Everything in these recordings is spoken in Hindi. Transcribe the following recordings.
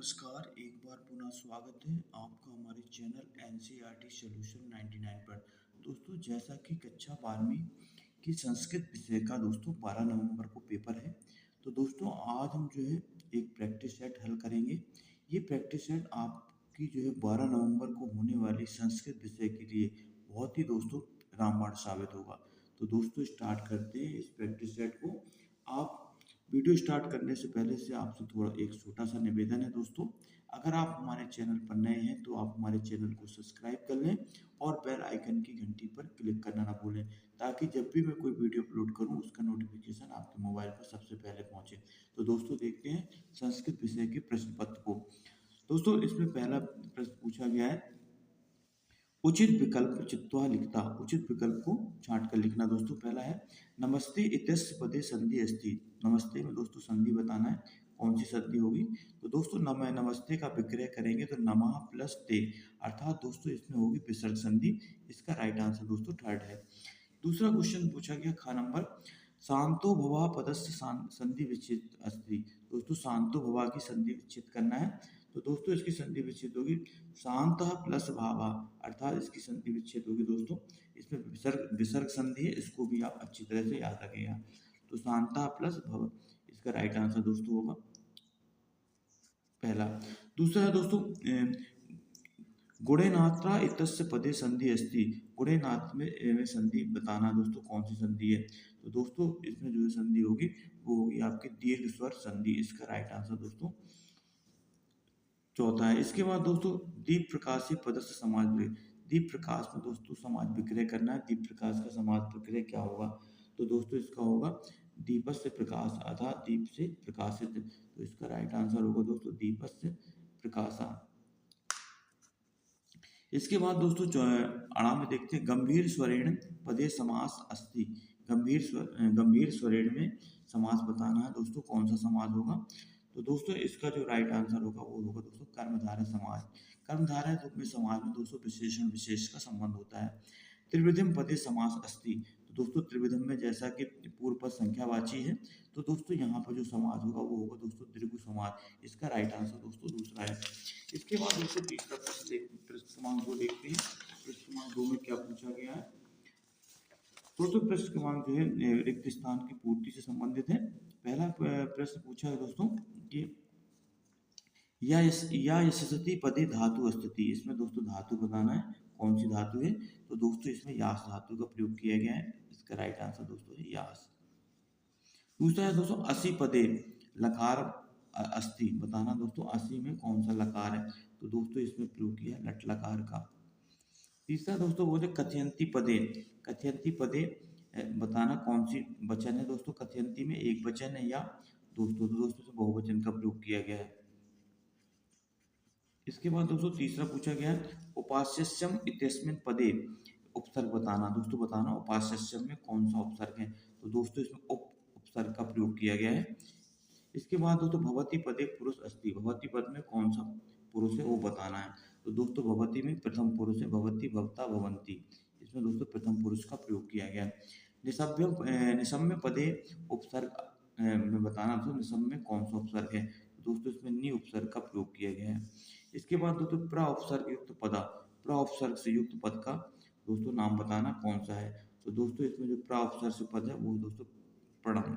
नमस्कार, एक बार पुनः स्वागत है आपका हमारे चैनल एनसीईआरटी सॉल्यूशन 99 पर। दोस्तों, जैसा कि कक्षा 12वीं की संस्कृत विषय का दोस्तों 12 नवंबर को पेपर है, तो दोस्तों आज हम जो है एक प्रैक्टिस सेट हल करेंगे। ये प्रैक्टिस सेट आपकी जो है 12 नवंबर को होने वाली संस्कृत विषय के लिए बहुत ही दोस्तों रामबाण साबित होगा। तो दोस्तों स्टार्ट करते हैं इस प्रैक्टिस सेट को। आप वीडियो स्टार्ट करने से पहले से आपसे थोड़ा एक छोटा सा निवेदन है दोस्तों, अगर आप हमारे चैनल पर नए हैं तो आप हमारे चैनल को सब्सक्राइब कर लें और बेल आइकन की घंटी पर क्लिक करना ना भूलें, ताकि जब भी मैं कोई वीडियो अपलोड करूं उसका नोटिफिकेशन आपके मोबाइल पर सबसे पहले पहुंचे। तो दोस्तों देखते हैं संस्कृत विषय के प्रश्न पत्र को। दोस्तों इसमें पहला प्रश्न पूछा गया है, उचित विकल्प चित्वा लिखता। उचित विकल्प को छांट कर लिखना। दोस्तों पहला है नमस्ते इत्यस्य पदे संधि अस्ति। नमस्ते में दोस्तों संधि बताना है, कौन सी संधि होगी। तो दोस्तों नमस्ते का विग्रह करेंगे तो नमः प्लस ते, अर्थात दोस्तों इसमें होगी विसर्ग संधि। इसका राइट आंसर दोस्तों थर्ड है। दूसरा क्वेश्चन पूछा गया खा नंबर, शांतो भवा पदस्य संधि विच्छेद अस्ति। दोस्तों शांतो भवा की संधि विच्छेद करना है, तो दोस्तों इसकी संधि विच्छेद होगी शांत प्लस भावा, अर्थात इसकी संधि विच्छेद होगी दोस्तों, इसमें विसर्ग विसर्ग संधि है, इसको भी आप अच्छी तरह से याद रखिएगा। तो शांता प्लस भव, इसका राइट आंसर दोस्तों होगा पहला। दूसरा है दोस्तों गुणेनात्रा इत्यस्य पदे संधि अस्ति। गुणेनाथ में संधि बताना दोस्तों, कौन सी संधि है। तो दोस्तों इसमें जो संधि होगी वो होगी आपकी दीर्घ स्वर संधि। इसका राइट आंसर दोस्तों चौथा है। इसके बाद दोस्तों दीप प्रकाश से पदस्थ समाज विग्रह। दीप प्रकाश में दोस्तों समाज विग्रह करना है। दीप प्रकाश का समाज विग्रह क्या होगा, तो दोस्तों इसका होगा दीपस से प्रकाश, अर्थात दीप से प्रकाशित। तो इसका राइट आंसर होगा दोस्तों दीपस से प्रकाशा। इसके बाद दोस्तों अड़ा में देखते हैं गंभीर स्वरेण पदे समास अस्ति। गंभीर स्वरेण में समास बताना है दोस्तों, कौन सा समास होगा। तो दोस्तों इसका जो राइट आंसर होगा वो होगा दोस्तों कर्मधारय समास। कर्मधारय में समास में दोस्तों विशेषण विशेष का संबंध होता है। त्रिविधम पदे समास अस्ति। तो दोस्तों त्रिविधम में जैसा कि पूर्व पद संख्यावाची है, तो दोस्तों यहाँ पर जो समास होगा वो होगा दोस्तों दीर्घ समास। इसका राइट आंसर दोस्तों दूसरा है। इसके बाद दोस्तों तीसरा प्रश्न क्रमांक 2 देखते हैं। प्रश्न क्रमांक 2 में क्या पूछा गया है। दोस्तों प्रश्न क्रमांक जो है रिक्त स्थान की पूर्ति से संबंधित है। पहला प्रश्न पूछा है दोस्तों कि या यशस्ति पदे धातु स्थिति। इसमें दोस्तों धातु बताना है, कौन सी धातु है। तो दोस्तों इसमें यास धातु का प्रयोग किया गया है। इसका राइट आंसर दोस्तों है यास। दूसरा है दोस्तों असी पदे लकार अस्ति। बताना दोस्तों असी में कौन सा लकार है। तो दोस्तों इसमें प्रयोग किया है लट लकार का। तीसरा दोस्तों बोलते कथयंती पदे। कथयंती पदे बताना कौन सी वचन है दोस्तों। कथयंती में एक वचन है या दोस्तों, तो दोस्तों से बहुवचन का प्रयोग किया गया है। इसके बाद दोस्तों तीसरा पूछा गया है उपास्यम इत्यस्मिन् पदे उपसर्ग बताना। दोस्तों बताना उपास्यम में कौन सा उपसर्ग है। तो दोस्तों इसमें उपसर्ग का प्रयोग किया गया है। इसके बाद दोस्तों भवती पदे पुरुष अस्ति। भवती पद में कौन सा पुरुष है वो बताना है। तो दोस्तों भवती में प्रथम पुरुष है, भवती भवता भवंती। इसमें दोस्तों प्रथम पुरुष का प्रयोग किया गया है। निसम्य पदे उपसर्ग में बताना, तो निसम्य में कौन सा उपसर्ग है। तो दोस्तों इसमें नि उपसर्ग का प्रयोग किया गया है। इसके बाद दोस्तों प्र उपसर्ग युक्त पदा। प्र उपसर्ग से युक्त पद का दोस्तों नाम बताना कौन सा है। तो दोस्तों इसमें जो प्र उपसर्ग से पद है वो दोस्तों प्रणम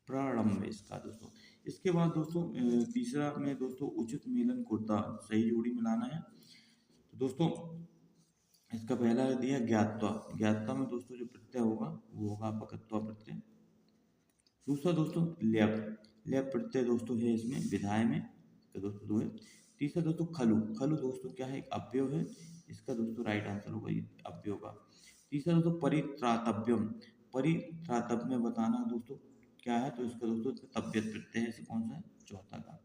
प्रारंभ में इसका दोस्तों। इसके बाद दोस्तों तीसरा में दोस्तों उचित मेलन कुर्ता, सही जोड़ी मिलाना है। तो दोस्तों इसका पहला दिया ज्ञातवा। ज्ञातवा में दोस्तों जो प्रत्यय होगा वो होगा अपकत्वा प्रत्यय। दूसरा दोस्तों ल्यप। ल्यप प्रत्यय दोस्तों है इसमें विधाय में, तो दोस्तों दो है। तीसरा दोस्तों खलु। खलु दोस्तों क्या है, एक अव्यय है। इसका दोस्तों राइट आंसर होगा ये अव्यय का। तीसरा दोस्तों परित्रातव्यम। परित्रातव्य में बताना दोस्तों क्या है, तो इसका दोस्तों तबियत प्रत्यय है। इसे कौन सा है, चौथा का।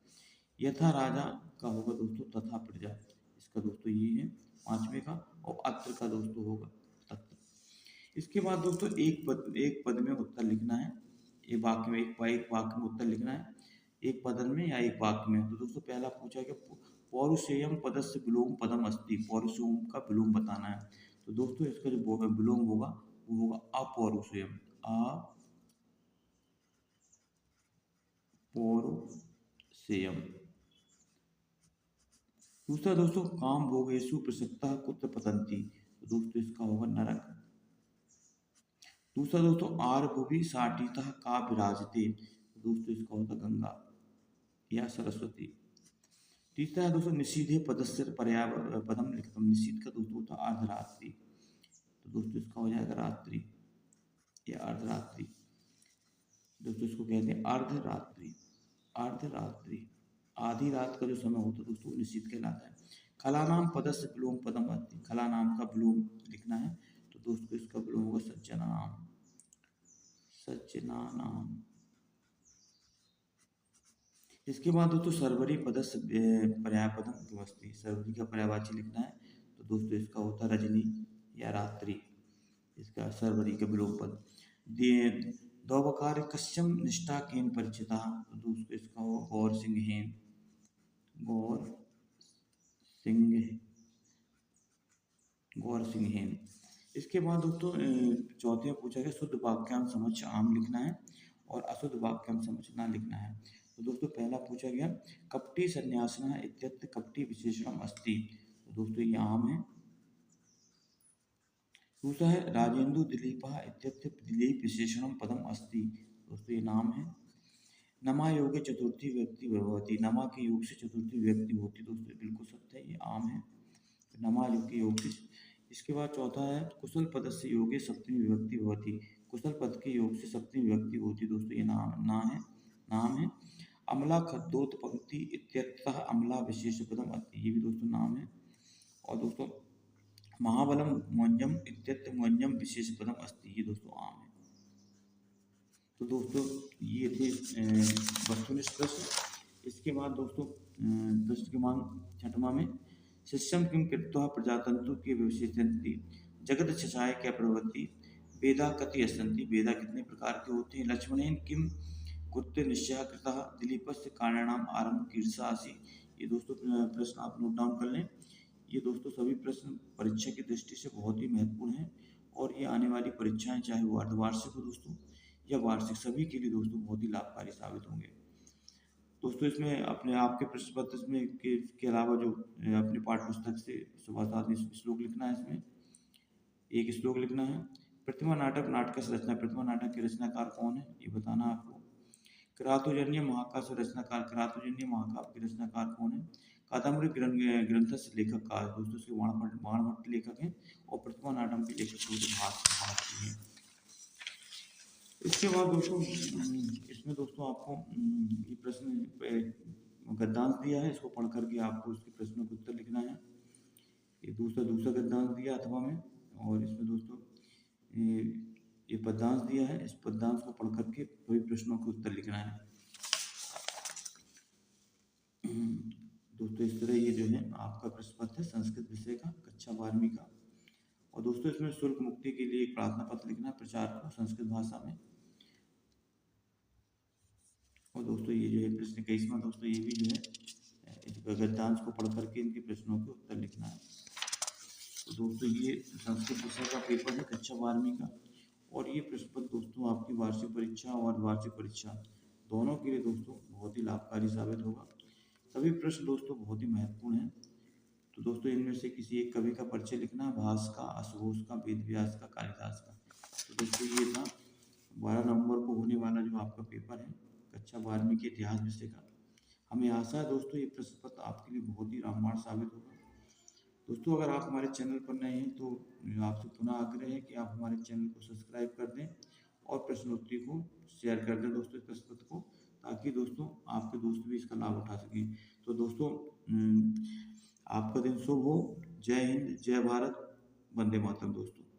यथा राजा का होगा दोस्तों तथा प्रजा। इसका दोस्तों ये है पांचवे का। और अत्र का दोस्तों होगा तत्र। इसके बाद दोस्तों एक पद में उत्तर लिखना है। एक वाक्य में एक वाक्य में उत्तर लिखना है, एक पदन में या एक वाक्य में। तो दोस्तों पहला पूछा कि पौरुषेयम पदस्य विलोम पदम अस्ति। पौरुषेयम का विलोम बताना है। तो दोस्तों इसका जो विलोम होगा वो होगा अपौरुषेयम। अपौरुषेयम। सेयम। दूसरा दोस्तों, काम भोगेषु प्रसक्ता कुत्र पतंती, तो दोस्तों इसका होगा नरक। दूसरा दोस्तों, आर भुवि साटितः का विराजते, तो दोस्तों इसका होता गंगा या सरस्वती। तीसरा है दोस्तों, निषीधे पदस्य पर्याय पदम लिखितम, निषीध का दोस्तों होता अर्धरात्रि, तो दोस्तों इसका हो जाएगा रात्रि या अर्धरात्रि। दोस्तों इसको कहते हैं अर्धरात्रि। अर्धरात्रि आधी रात का जो समय होता है दोस्तों निश्चित कहलाता है। खलानाम पदस्य विलोम पदम अस्ति, खला नाम का विलोम लिखना है, तो दोस्तों इसका विलोम होगा सज्जनानाम। सज्जनानाम। इसके बाद दोस्तों सर्वरी पदस्य पर्यायपदम किमस्ति, सर्वरी का पर्यायवाची लिखना है, तो दोस्तों इसका होता है रजनी या रात्रि, इसका सर्वरी का विलोम पद। दौबकार कश्यम निष्ठा केन परिचिता, तो दोस्तों इसका हो गौर सिंहेन, गौर सिंह, गौर सिंहेन। इसके बाद दोस्तों चौथे में पूछा गया शुद्ध वाक्यांश समझ आम लिखना है और अशुद्ध वाक्यांश समझ ना लिखना है। तो दोस्तों पहला पूछा गया कपटी संन्यासना इत्यत्र कपटी विशेषणम अस्ति, तो दोस्तों ये आम है। दूसरा है राजेंदु दिलीपः इत्यत्र दिलीप विशेषणम पदम अस्ति, दोस्तों ये नाम है। नमा योगे चतुर्थी व्यक्ति भवति, नमा के योग से चतुर्थी व्यक्ति होती, दोस्तों बिल्कुल सत्य है, ये आम है। नमा योग के योग से। इसके बाद चौथा है कुशल पद से योगे सप्तमी विभक्ति भवति, कुशल पद के योग से सप्तमी विभक्ति होती, दोस्तों ये नाम है। अमला खद्दोत पंक्ति इत्यर्थः अमला विशेष पदम अस्ति, ये भी दोस्तों नाम है। और दोस्तों महाबलम मुंजम इत्यत्र मुंजम विशेष पदम अस्ति, ये दोस्तों आम है। तो दोस्तों ये थे वस्तुनिष्ठ प्रश्न। इसके बाद दोस्तों प्रश्न क्रमांक छठवां में शिष्यम किम कृत्वा प्रजातंतु के विशेषंति जगत छछाय क्या प्रवृत्ति वेदा कति असंति, वेदा कितने प्रकार के होते हैं। लक्ष्मणेन किम कृत्य निश्चय कृतः दिलीपस्य कारणाम आरंभ कीर्षासि, ये दोस्तों प्रश्न आप नोट डाउन कर लें। ये दोस्तों सभी प्रश्न परीक्षा की दृष्टि से बहुत ही महत्वपूर्ण हैं और ये आने वाली परीक्षाएं चाहे वो अर्धवार्षिक हो दोस्तों या वार्षिक, सभी के लिए दोस्तों बहुत ही लाभकारी साबित होंगे। दोस्तों इसमें अपने आपके प्रश्न पत्र में के अलावा जो अपने पाठ्य पुस्तक से सुभाषित श्लोक लिखना है, इसमें एक श्लोक लिखना है। प्रतिमा नाटक नाटक से रचना, प्रतिमा नाटक के रचनाकार कौन है ये बताना आपको। किरातोजन्य महाकाव्य रचनाकार, किरातोजन्य महाकाव्य के रचनाकार कौन है। कादम्बरी ग्रंथ से लेखक का, दोस्तों उसके बाणभट्ट लेखक हैं और प्रतिमा नाटक के लेखक भारती हैं। इसके बाद दोस्तों इसमें दोस्तों आपको ये प्रश्न गद्यांश दिया है, इसको पढ़ करके आपको इसके प्रश्नों के उत्तर लिखना है। ये दूसरा गद्यांश दिया अथवा में, और इसमें दोस्तों ये पद्यांश दिया है, इस पद्यांश को पढ़ करके सभी प्रश्नों के उत्तर लिखना है। दोस्तों इस तरह ये जो है आपका प्रश्न पत्र है संस्कृत विषय का कक्षा 12वीं का। और दोस्तों इसमें शुल्क मुक्ति के लिए एक प्रार्थना पत्र लिखना है प्रचार को संस्कृत भाषा में। और दोस्तों ये जो है प्रश्न 21वां दोस्तों ये भी जो है इस गद्यांश को पढ़ करके इनके प्रश्नों के उत्तर लिखना है। तो दोस्तों ये संस्कृत विषय का पेपर है कक्षा 12वीं का, और ये प्रश्न पत्र दोस्तों आपकी वार्षिक परीक्षा और वार्षिक परीक्षा दोनों के लिए दोस्तों बहुत ही लाभकारी साबित होगा। सभी प्रश्न दोस्तों बहुत ही महत्वपूर्ण हैं। तो दोस्तों इनमें से किसी एक कवि का परिचय लिखना है, भास का, अशोक का, वेदव्यास का, कालिदास का। तो दोस्तों ये था 12 नवंबर को होने वाला जो आपका पेपर है कक्षा 12वीं के इतिहास विषय का। हमें आशा है दोस्तों ये प्रश्न पत्र आपके लिए बहुत ही रामबाण साबित होगा। दोस्तों अगर आप हमारे चैनल पर नए हैं तो आपसे पुनः आग्रह है कि आप हमारे चैनल को सब्सक्राइब कर दें और प्रश्नोत्तरी को शेयर कर दें दोस्तों इस प्रश्न पत्र को, ताकि दोस्तों आपके दोस्त भी इसका लाभ उठा सकें। तो दोस्तों आपका दिन शुभ हो। जय हिंद, जय भारत, वंदे मातरम दोस्तों।